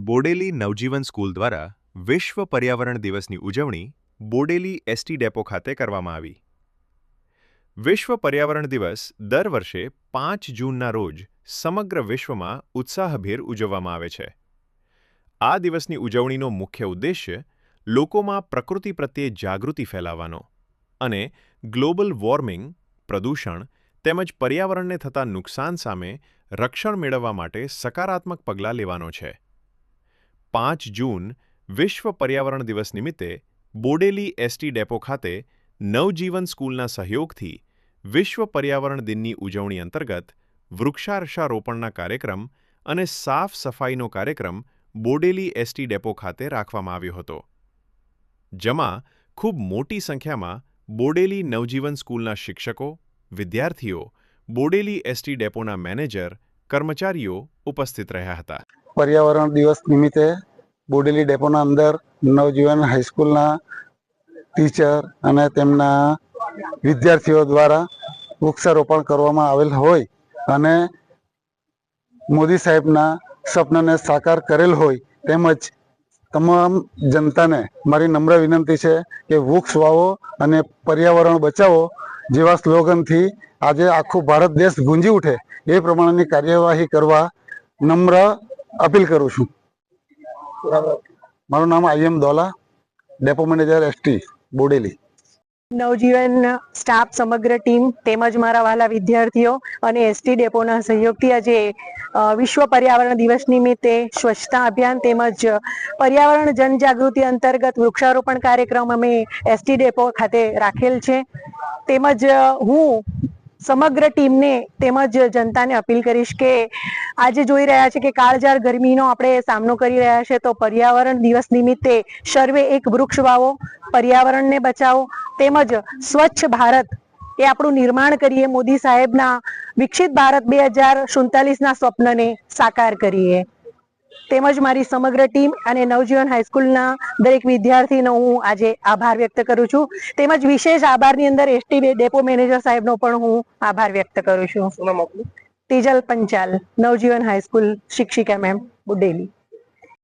બોડેલી નવજીવન school દ્વારા વિશ્વ પર્યાવરણ દિવસની ઉજવણી બોડેલી એસટી ડેપો ખાતે કરવામાં આવી. વિશ્વ પર્યાવરણ દિવસ દર વર્ષે 5 જૂનના રોજ સમગ્ર વિશ્વમાં ઉત્સાહભેર ઉજવવામાં આવે છે. આ દિવસની ઉજવણીનો મુખ્ય ઉદ્દેશ્ય લોકોમાં પ્રકૃતિ પ્રત્યે જાગૃતિ ફેલાવવાનો અને ગ્લોબલ વોર્મિંગ, પ્રદૂષણ તેમજ પર્યાવરણને થતા નુકસાન સામે રક્ષણ મેળવવા માટે સકારાત્મક પગલાં લેવાનો છે. 5 જૂન વિશ્વ પર્યાવરણ દિવસ નિમિત્તે બોડેલી એસટી ડેપો ખાતે નવજીવન સ્કૂલના સહયોગથી વિશ્વ પર્યાવરણ દિનની ઉજવણી અંતર્ગત વૃક્ષારોપણના કાર્યક્રમ અને સાફ સફાઈનો કાર્યક્રમ બોડેલી એસટી ડેપો ખાતે રાખવામાં આવ્યો હતો. જેમાં ખૂબ મોટી સંખ્યામાં બોડેલી નવજીવન સ્કૂલના શિક્ષકો, વિદ્યાર્થીઓ, બોડેલી એસટી ડેપોના મેનેજર, કર્મચારીઓ ઉપસ્થિત રહ્યા હતા. પર્યાવરણ દિવસ નિમિત્તે બોડેલી ડેપોના અંદર નવજીવન હાઈસ્કૂલના ટીચર અને તેમના વિદ્યાર્થીઓ દ્વારા વૃક્ષારોપણ કરવામાં આવેલ હોય અને મોદી સાહેબના સ્વપ્નને સાકાર કરેલ હોય તેમજ તમામ જનતાને મારી નમ્ર વિનંતી છે કે વૃક્ષ વાવો અને પર્યાવરણ બચાવો જેવા સ્લોગનથી આજે આખું ભારત દેશ ગુંજી ઉઠે એ પ્રમાણેની કાર્યવાહી કરવા નમ્ર અપીલ કરું છું. મારું નામ આઈ એમ દોલા, ડેપો મેનેજર એસટી બોડેલી. નવજીવન સ્ટાફ સમગ્ર ટીમ તેમજ મારા વહાલા વિદ્યાર્થીઓ અને એસટી ડેપોના સહયોગથી આજે વિશ્વ પર્યાવરણ દિવસ નિમિત્તે સ્વચ્છતા અભિયાન તેમજ પર્યાવરણ જનજાગૃતિ અંતર્ગત વૃક્ષારોપણ કાર્યક્રમ અમે એસટી ડેપો ખાતે રાખેલ છે. તેમજ હું સમગ્ર ટીમને તેમજ જનતાને અપીલ કરીશ કે આજે જોઈ રહ્યા છે કે કાળઝાળ ગરમીનો આપણે સામનો કરી રહ્યા છે, તો પર્યાવરણ દિવસ નિમિત્તે સર્વે એક વૃક્ષ વાવો, પર્યાવરણને બચાવો તેમજ સ્વચ્છ ભારત એ આપણું નિર્માણ કરીએ, મોદી સાહેબના વિકસિત ભારત 2047ના સ્વપ્નને સાકાર કરીએ. તેમજ મારી સમગ્ર ટીમ અને નવજીવન હાઈસ્કૂલના દરેક વિદ્યાર્થીનો હું આજે આભાર વ્યક્ત કરું છું. તેમજ વિશેષ આભારની અંદર એસટી ડેપો મેનેજર સાહેબનો પણ હું આભાર વ્યક્ત કરું છું. તેજલ પંચાલ, નવજીવન હાઈસ્કૂલ શિક્ષિકા મેમ, બોડેલી.